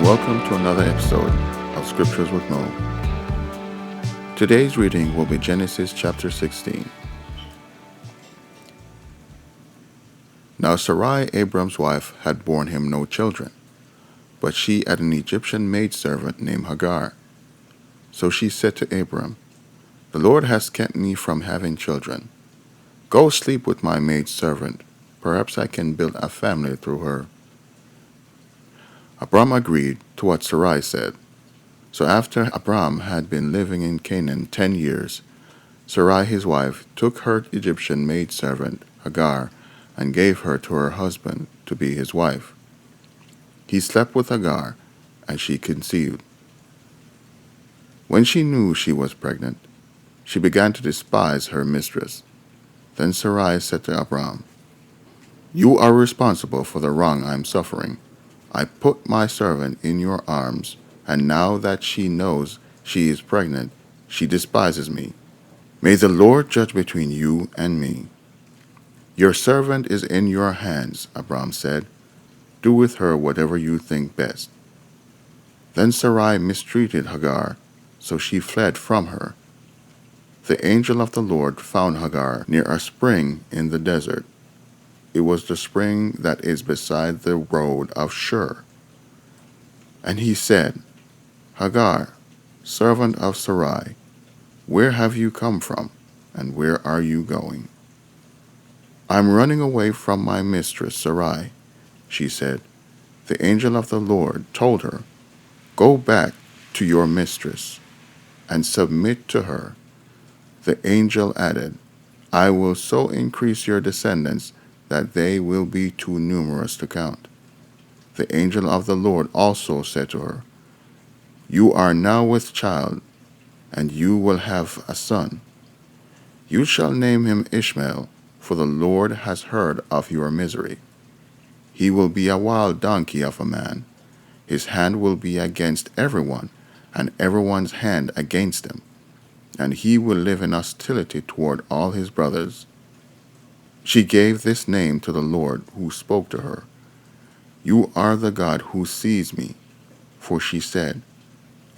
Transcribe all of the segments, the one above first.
welcome to another episode of Scriptures with Mo. Today's reading will be Genesis chapter 16. Now Sarai, Abram's wife, had borne him no children, but she had an Egyptian maidservant named Hagar. So she said to Abram, "The Lord has kept me from having children. Go sleep with my maidservant. Perhaps I can build a family through her." Abram agreed to what Sarai said. So after Abram had been living in Canaan 10 years, Sarai his wife took her Egyptian maidservant Hagar and gave her to her husband to be his wife. He slept with Hagar, and she conceived. When she knew she was pregnant, she began to despise her mistress. Then Sarai said to Abram, "You are responsible for the wrong I am suffering. I put my servant in your arms, and now that she knows she is pregnant, she despises me. May the Lord judge between you and me." "Your servant is in your hands," Abram said. "Do with her whatever you think best." Then Sarai mistreated Hagar, so she fled from her. The angel of the Lord found Hagar near a spring in the desert. It was the spring that is beside the road of Shur. And he said, "Hagar, servant of Sarai, where have you come from, and where are you going?" "I'm running away from my mistress Sarai," she said. The angel of the Lord told her, "Go back to your mistress and submit to her." The angel added, "I will so increase your descendants that they will be too numerous to count." The angel of the Lord also said to her, "You are now with child, and you will have a son. You shall name him Ishmael, for the Lord has heard of your misery. He will be a wild donkey of a man. His hand will be against everyone, and everyone's hand against him, and he will live in hostility toward all his brothers." She gave this name to the Lord who spoke to her, "You are the God who sees me." For she said,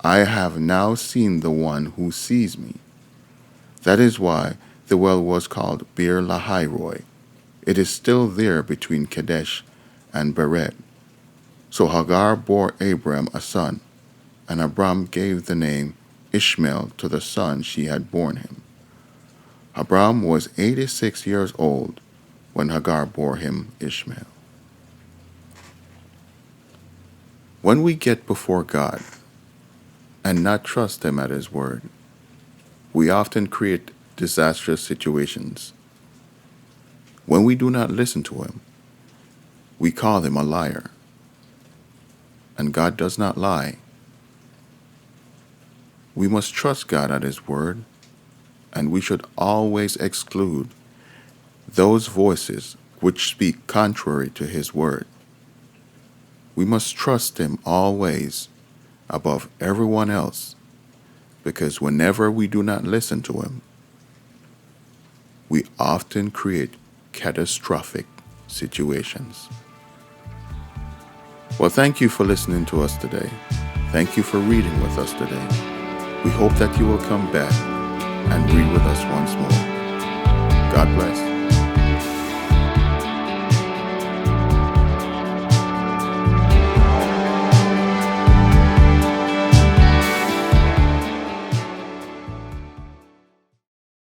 "I have now seen the one who sees me." That is why the well was called Beer Lahairoi. It is still there between Kadesh and Bered. So Hagar bore Abram a son, and Abram gave the name Ishmael to the son she had borne him. Abram was 86 years old when Hagar bore him Ishmael. When we get before God and not trust Him at His word, we often create disastrous situations. When we do not listen to Him, we call Him a liar. And God does not lie. We must trust God at His word, and we should always exclude those voices which speak contrary to His word. We must trust Him always above everyone else, because whenever we do not listen to Him, we often create catastrophic situations. Well, thank you for listening to us today. Thank you for reading with us today. We hope that you will come back and read with us once more. God bless.